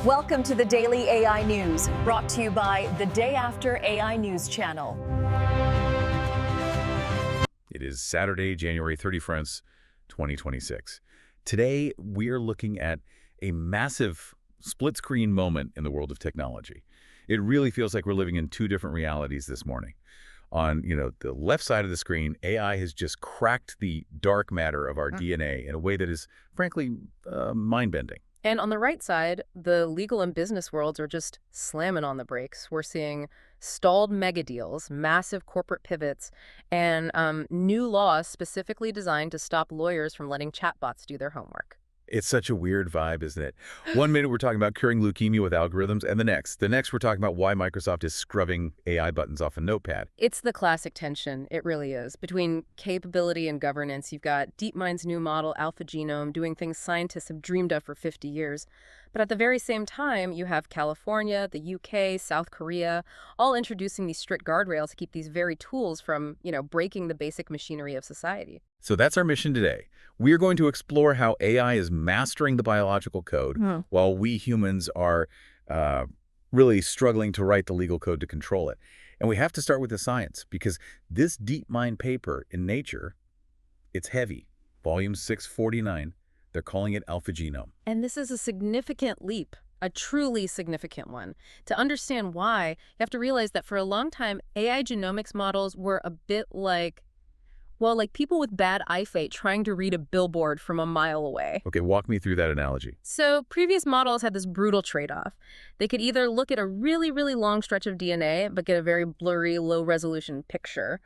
Welcome to the Daily AI News, brought to you by the Day After AI News channel. It is Saturday, January 31st, 2026. Today, we're looking at a massive split-screen moment in the world of technology. It really feels like we're living in two different realities this morning. On, the left side of the screen, AI has just cracked the dark matter of our DNA in a way that is, frankly, mind-bending. And on the right side, the legal and business worlds are just slamming on the brakes. We're seeing stalled mega deals, massive corporate pivots, and new laws specifically designed to stop lawyers from letting chatbots do their homework. It's such a weird vibe, isn't it? One minute we're talking about curing leukemia with algorithms, and the next we're talking about why Microsoft is scrubbing AI buttons off a notepad. It's the classic tension, it really is. Between capability and governance, you've got DeepMind's new model, AlphaGenome, doing things scientists have dreamed of for 50 years. But at the very same time, you have California, the UK, South Korea, all introducing these strict guardrails to keep these very tools from, breaking the basic machinery of society. So that's our mission today. We're going to explore how AI is mastering the biological code while we humans are really struggling to write the legal code to control it. And we have to start with the science, because this DeepMind paper in Nature, it's heavy. Volume 649, they're calling it AlphaGenome. And this is a significant leap, a truly significant one. To understand why, you have to realize that for a long time, AI genomics models were a bit like people with bad eyesight trying to read a billboard from a mile away. Okay, walk me through that analogy. So previous models had this brutal trade-off. They could either look at a really, really long stretch of DNA, but get a very blurry, low-resolution picture,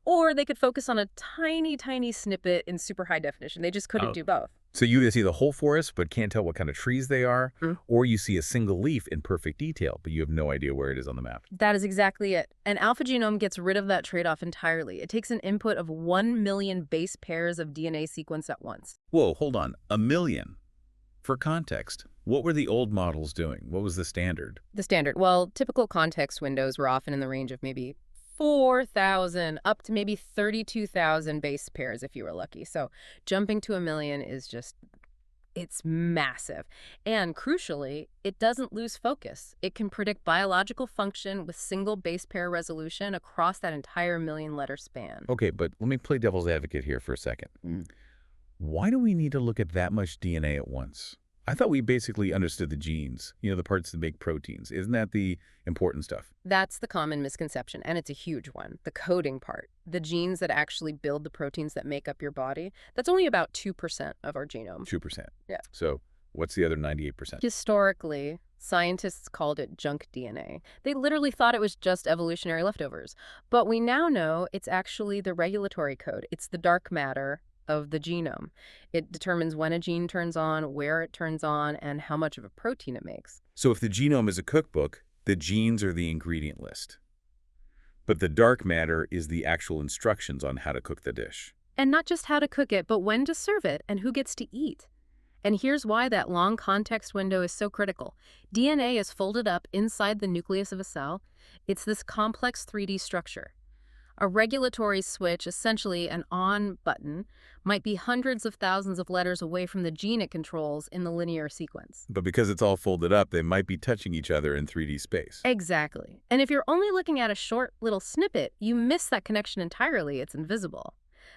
or they could focus on a tiny, tiny snippet in super high definition. They just couldn't do both. So you either see the whole forest, but can't tell what kind of trees they are, or you see a single leaf in perfect detail, but you have no idea where it is on the map. That is exactly it. And AlphaGenome gets rid of that trade-off entirely. It takes an input of 1 million base pairs of DNA sequence at once. Whoa, hold on. 1 million? For context, what were the old models doing? What was the standard? The standard. Well, typical context windows were often in the range of maybe 4,000 up to maybe 32,000 base pairs if you were lucky. So jumping to 1 million is it's massive. And crucially, it doesn't lose focus. It can predict biological function with single base pair resolution across that entire 1 million letter span. Okay, but let me play devil's advocate here for a second. Why do we need to look at that much DNA at once? I thought we basically understood the genes, the parts that make proteins. Isn't that the important stuff? That's the common misconception, and it's a huge one. The coding part, the genes that actually build the proteins that make up your body, that's only about 2% of our genome. 2%? Yeah. So what's the other 98%? Historically, scientists called it junk DNA. They literally thought it was just evolutionary leftovers. But we now know it's actually the regulatory code. It's the dark matter of the genome. It determines when a gene turns on, where it turns on, and how much of a protein it makes. So if the genome is a cookbook, the genes are the ingredient list. But the dark matter is the actual instructions on how to cook the dish. And not just how to cook it, but when to serve it and who gets to eat. And here's why that long context window is so critical. DNA is folded up inside the nucleus of a cell. It's this complex 3D structure. A regulatory switch, essentially an on button, might be hundreds of thousands of letters away from the gene it controls in the linear sequence. But because it's all folded up, they might be touching each other in 3D space. Exactly. And if you're only looking at a short little snippet, you miss that connection entirely. It's invisible.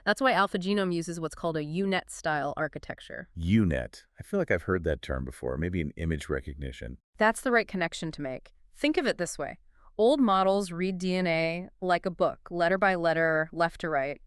That's why AlphaGenome uses what's called a UNet-style architecture. UNet. I feel like I've heard that term before, maybe in image recognition. That's the right connection to make. Think of it this way. Old models read DNA like a book, letter by letter, left to right.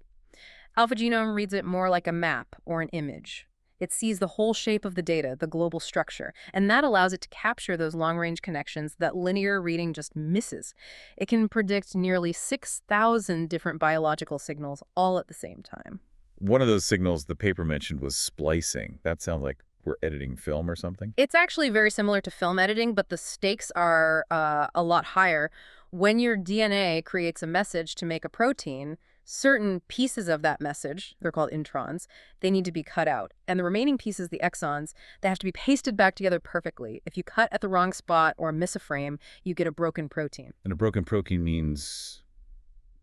AlphaGenome reads it more like a map or an image. It sees the whole shape of the data, the global structure, and that allows it to capture those long-range connections that linear reading just misses. It can predict nearly 6,000 different biological signals all at the same time. One of those signals the paper mentioned was splicing. That sounds like we're editing film or something? It's actually very similar to film editing, but the stakes are a lot higher. When your DNA creates a message to make a protein, certain pieces of that message, they're called introns, they need to be cut out. And the remaining pieces, the exons, they have to be pasted back together perfectly. If you cut at the wrong spot or miss a frame, you get a broken protein. And a broken protein means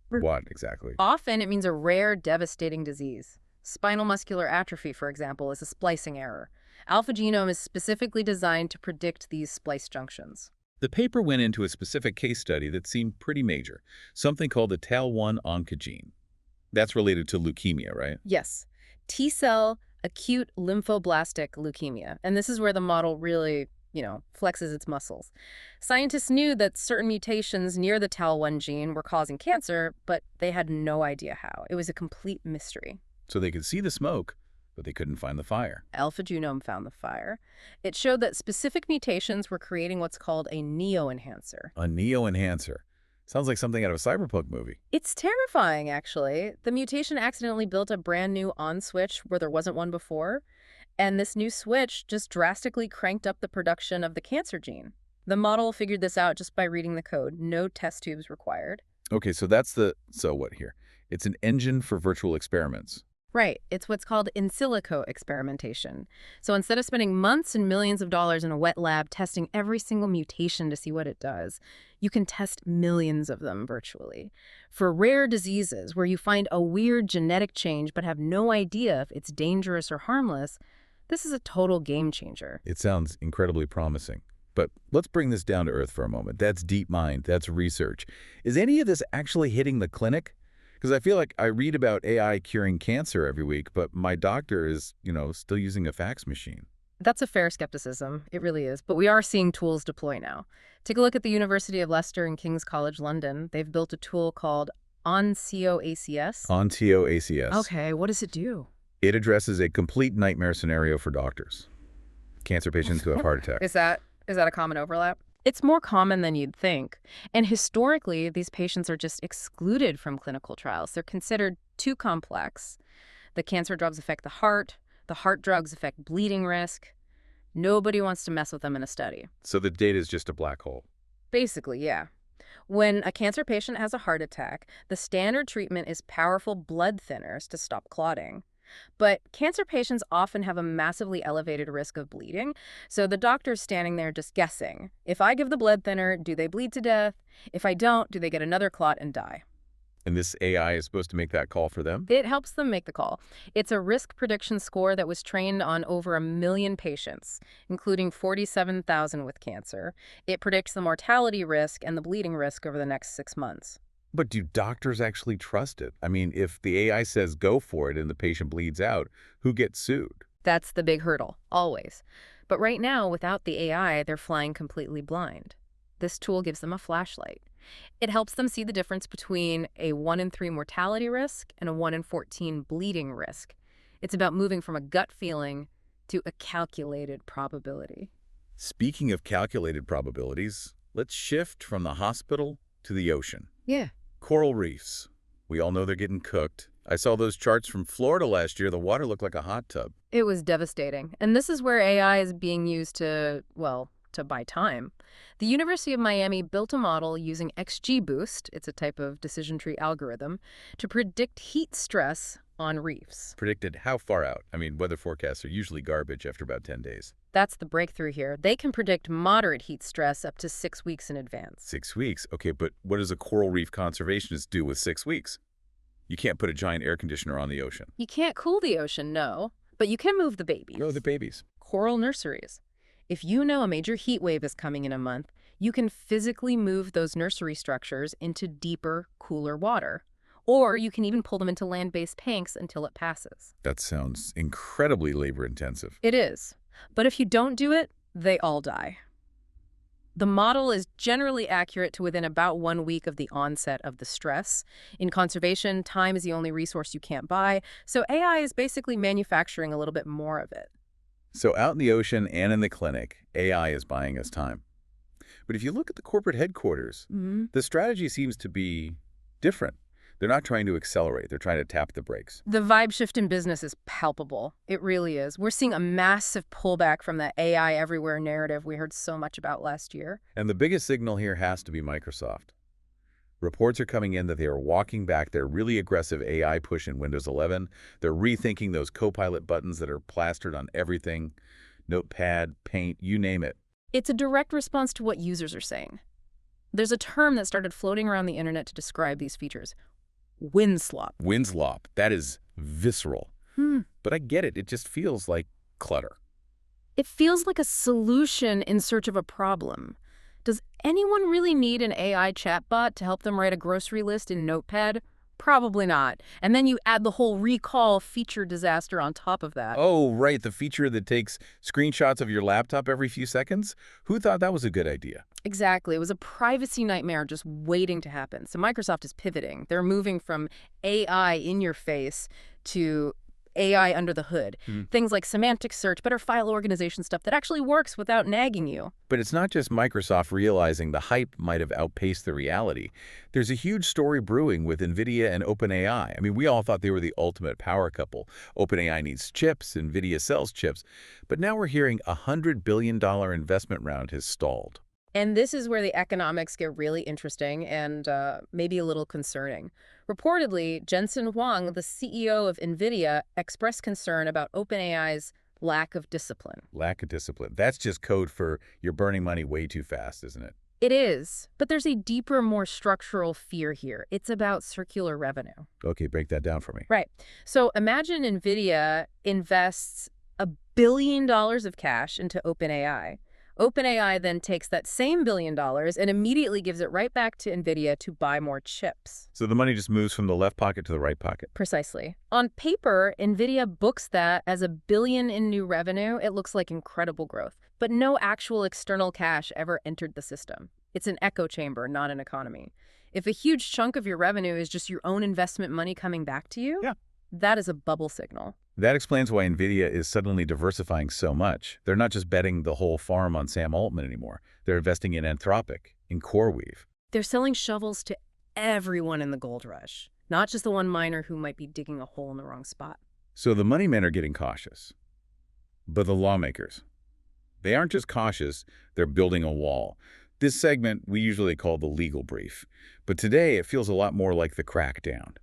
what exactly? Often it means a rare, devastating disease. Spinal muscular atrophy, for example, is a splicing error. AlphaGenome is specifically designed to predict these splice junctions. The paper went into a specific case study that seemed pretty major, something called the TAL1 oncogene. That's related to leukemia, right? Yes, T-cell acute lymphoblastic leukemia. And this is where the model really, flexes its muscles. Scientists knew that certain mutations near the TAL1 gene were causing cancer, but they had no idea how. It was a complete mystery. So they could see the smoke, but they couldn't find the fire. AlphaGenome found the fire. It showed that specific mutations were creating what's called a neo-enhancer. A neo-enhancer. Sounds like something out of a cyberpunk movie. It's terrifying, actually. The mutation accidentally built a brand new on switch where there wasn't one before, and this new switch just drastically cranked up the production of the cancer gene. The model figured this out just by reading the code. No test tubes required. Okay, so so what here? It's an engine for virtual experiments. Right. It's what's called in silico experimentation. So instead of spending months and millions of dollars in a wet lab testing every single mutation to see what it does, you can test millions of them virtually. For rare diseases where you find a weird genetic change but have no idea if it's dangerous or harmless, this is a total game changer. It sounds incredibly promising. But let's bring this down to earth for a moment. That's DeepMind. That's research. Is any of this actually hitting the clinic? Because I feel like I read about AI curing cancer every week, but my doctor is, still using a fax machine. That's a fair skepticism. It really is. But we are seeing tools deploy now. Take a look at the University of Leicester and King's College London. They've built a tool called OnCOACS. OnCOACS. Okay, what does it do? It addresses a complete nightmare scenario for doctors. Cancer patients who have heart attacks. Is that a common overlap? It's more common than you'd think. And historically, these patients are just excluded from clinical trials. They're considered too complex. The cancer drugs affect the heart drugs affect bleeding risk. Nobody wants to mess with them in a study. So the data is just a black hole. Basically, yeah. When a cancer patient has a heart attack, the standard treatment is powerful blood thinners to stop clotting. But cancer patients often have a massively elevated risk of bleeding, so the doctor's standing there just guessing. If I give the blood thinner, do they bleed to death? If I don't, do they get another clot and die? And this AI is supposed to make that call for them? It helps them make the call. It's a risk prediction score that was trained on over 1 million patients, including 47,000 with cancer. It predicts the mortality risk and the bleeding risk over the next 6 months. But do doctors actually trust it? I mean, if the AI says go for it and the patient bleeds out, who gets sued? That's the big hurdle, always. But right now, without the AI, they're flying completely blind. This tool gives them a flashlight. It helps them see the difference between a 1 in 3 mortality risk and a 1 in 14 bleeding risk. It's about moving from a gut feeling to a calculated probability. Speaking of calculated probabilities, let's shift from the hospital to the ocean. Yeah. Coral reefs. We all know they're getting cooked. I saw those charts from Florida last year. The water looked like a hot tub. It was devastating. And this is where AI is being used to buy time. The University of Miami built a model using XGBoost, it's a type of decision tree algorithm, to predict heat stress on reefs. Predicted how far out? I mean, weather forecasts are usually garbage after about 10 days. That's the breakthrough here. They can predict moderate heat stress up to 6 weeks in advance. 6 weeks? Okay, but what does a coral reef conservationist do with 6 weeks? You can't put a giant air conditioner on the ocean. You can't cool the ocean, no. But you can move the babies. Oh, the babies. Coral nurseries. If you know a major heat wave is coming in a month, you can physically move those nursery structures into deeper, cooler water. Or you can even pull them into land-based tanks until it passes. That sounds incredibly labor-intensive. It is. But if you don't do it, they all die. The model is generally accurate to within about 1 week of the onset of the stress. In conservation, time is the only resource you can't buy, so AI is basically manufacturing a little bit more of it. So out in the ocean and in the clinic, AI is buying us time. But if you look at the corporate headquarters, the strategy seems to be different. They're not trying to accelerate. They're trying to tap the brakes. The vibe shift in business is palpable. It really is. We're seeing a massive pullback from that AI everywhere narrative we heard so much about last year. And the biggest signal here has to be Microsoft. Reports are coming in that they are walking back their really aggressive AI push in Windows 11. They're rethinking those Copilot buttons that are plastered on everything, Notepad, Paint, you name it. It's a direct response to what users are saying. There's a term that started floating around the internet to describe these features. Winslop. Winslop. That is visceral. But I get it. It just feels like clutter. It feels like a solution in search of a problem. Does anyone really need an AI chatbot to help them write a grocery list in Notepad? Probably not. And then you add the whole recall feature disaster on top of that. Oh, right, the feature that takes screenshots of your laptop every few seconds? Who thought that was a good idea? Exactly. It was a privacy nightmare just waiting to happen. So Microsoft is pivoting. They're moving from AI in your face to AI under the hood. Things like semantic search, better file organization stuff that actually works without nagging you. But it's not just Microsoft realizing the hype might have outpaced the reality. There's a huge story brewing with Nvidia and OpenAI. I mean, we all thought they were the ultimate power couple. OpenAI needs chips, Nvidia sells chips. But now we're hearing a $100 billion investment round has stalled. And this is where the economics get really interesting and maybe a little concerning. Reportedly, Jensen Huang, the CEO of Nvidia, expressed concern about OpenAI's lack of discipline. Lack of discipline. That's just code for you're burning money way too fast, isn't it? It is, but there's a deeper, more structural fear here. It's about circular revenue. Okay, break that down for me. Right. So imagine Nvidia invests $1 billion of cash into OpenAI. OpenAI then takes that same $1 billion and immediately gives it right back to Nvidia to buy more chips. So the money just moves from the left pocket to the right pocket. Precisely. On paper, Nvidia books that as $1 billion in new revenue. It looks like incredible growth. But no actual external cash ever entered the system. It's an echo chamber, not an economy. If a huge chunk of your revenue is just your own investment money coming back to you, that is a bubble signal. That explains why Nvidia is suddenly diversifying so much. They're not just betting the whole farm on Sam Altman anymore. They're investing in Anthropic, in CoreWeave. They're selling shovels to everyone in the gold rush, not just the one miner who might be digging a hole in the wrong spot. So the money men are getting cautious. But the lawmakers, they aren't just cautious, they're building a wall. This segment we usually call the legal brief. But today it feels a lot more like the crackdown.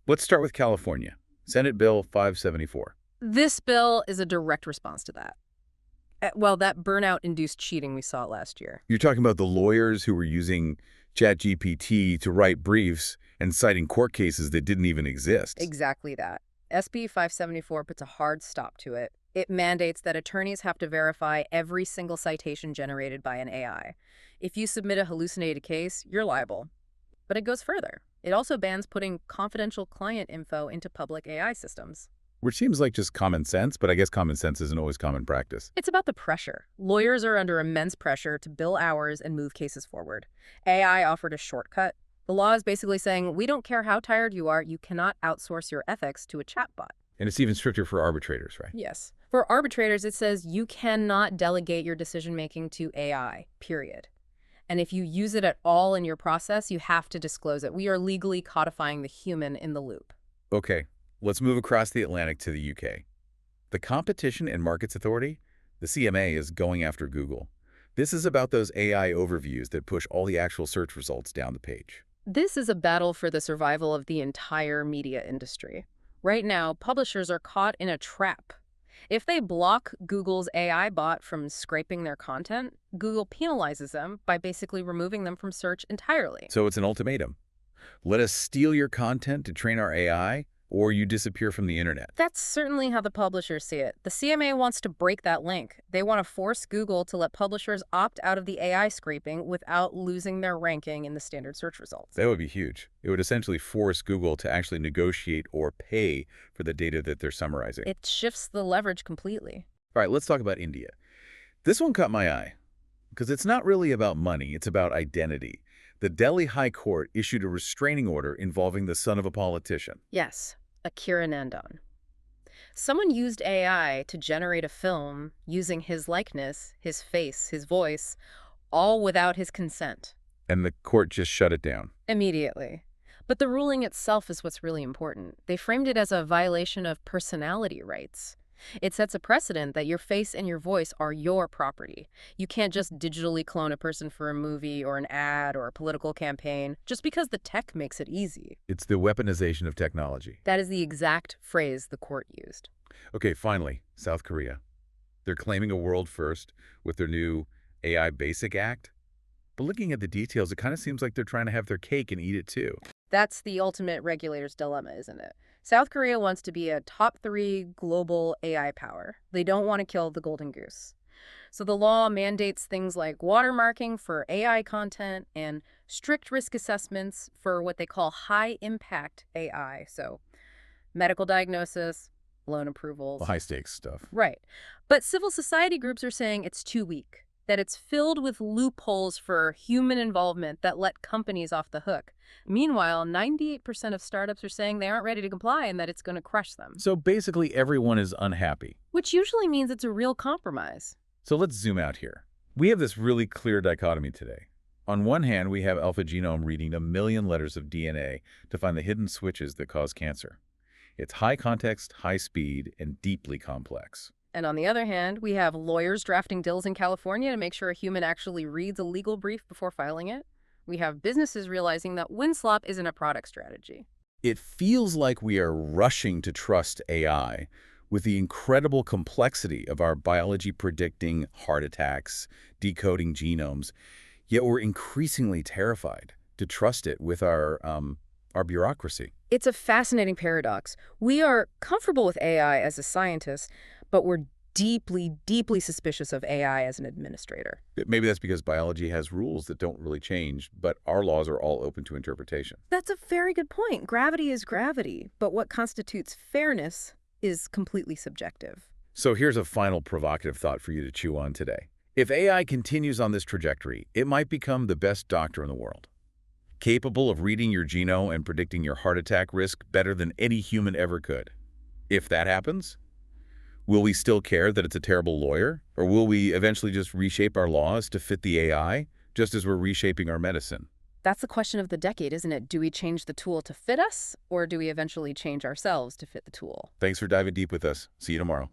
Let's start with California. Senate Bill 574. This bill is a direct response to that. Well, that burnout-induced cheating we saw last year. You're talking about the lawyers who were using ChatGPT to write briefs and citing court cases that didn't even exist. Exactly that. SB 574 puts a hard stop to it. It mandates that attorneys have to verify every single citation generated by an AI. If you submit a hallucinated case, you're liable. But it goes further. It also bans putting confidential client info into public AI systems. Which seems like just common sense, but I guess common sense isn't always common practice. It's about the pressure. Lawyers are under immense pressure to bill hours and move cases forward. AI offered a shortcut. The law is basically saying, we don't care how tired you are, you cannot outsource your ethics to a chatbot. And it's even stricter for arbitrators, right? Yes. For arbitrators, it says you cannot delegate your decision-making to AI, period. And if you use it at all in your process, you have to disclose it. We are legally codifying the human in the loop. Okay, let's move across the Atlantic to the UK. The Competition and Markets Authority, the CMA, is going after Google. This is about those AI overviews that push all the actual search results down the page. This is a battle for the survival of the entire media industry. Right now, publishers are caught in a trap. If they block Google's AI bot from scraping their content, Google penalizes them by basically removing them from search entirely. So it's an ultimatum. Let us steal your content to train our AI, or you disappear from the internet. That's certainly how the publishers see it. The CMA wants to break that link. They want to force Google to let publishers opt out of the AI scraping without losing their ranking in the standard search results. That would be huge. It would essentially force Google to actually negotiate or pay for the data that they're summarizing. It shifts the leverage completely. All right, let's talk about India. This one caught my eye because it's not really about money, it's about identity. The Delhi High Court issued a restraining order involving the son of a politician. Yes, Akira Nandan. Someone used AI to generate a film using his likeness, his face, his voice, all without his consent. And the court just shut it down. Immediately. But the ruling itself is what's really important. They framed it as a violation of personality rights. It sets a precedent that your face and your voice are your property. You can't just digitally clone a person for a movie or an ad or a political campaign just because the tech makes it easy. It's the weaponization of technology. That is the exact phrase the court used. Okay, finally, South Korea. They're claiming a world first with their new AI Basic Act. But looking at the details, it kind of seems like they're trying to have their cake and eat it too. That's the ultimate regulator's dilemma, isn't it? South Korea wants to be a top 3 global AI power. They don't want to kill the golden goose. So the law mandates things like watermarking for AI content and strict risk assessments for what they call high-impact AI. So medical diagnosis, loan approvals. The high-stakes stuff. Right. But civil society groups are saying it's too weak, that it's filled with loopholes for human involvement that let companies off the hook. Meanwhile, 98% of startups are saying they aren't ready to comply and that it's going to crush them. So basically everyone is unhappy. Which usually means it's a real compromise. So let's zoom out here. We have this really clear dichotomy today. On one hand, we have AlphaGenome reading 1 million letters of DNA to find the hidden switches that cause cancer. It's high context, high speed, and deeply complex. And on the other hand, we have lawyers drafting deals in California to make sure a human actually reads a legal brief before filing it. We have businesses realizing that win-slop isn't a product strategy. It feels like we are rushing to trust AI with the incredible complexity of our biology predicting heart attacks, decoding genomes, yet we're increasingly terrified to trust it with our bureaucracy. It's a fascinating paradox. We are comfortable with AI as a scientist, but we're deeply, deeply suspicious of AI as an administrator. Maybe that's because biology has rules that don't really change, but our laws are all open to interpretation. That's a very good point. Gravity is gravity, but what constitutes fairness is completely subjective. So here's a final provocative thought for you to chew on today. If AI continues on this trajectory, it might become the best doctor in the world, capable of reading your genome and predicting your heart attack risk better than any human ever could. If that happens, will we still care that it's a terrible lawyer? Or will we eventually just reshape our laws to fit the AI, just as we're reshaping our medicine? That's the question of the decade, isn't it? Do we change the tool to fit us, or do we eventually change ourselves to fit the tool? Thanks for diving deep with us. See you tomorrow.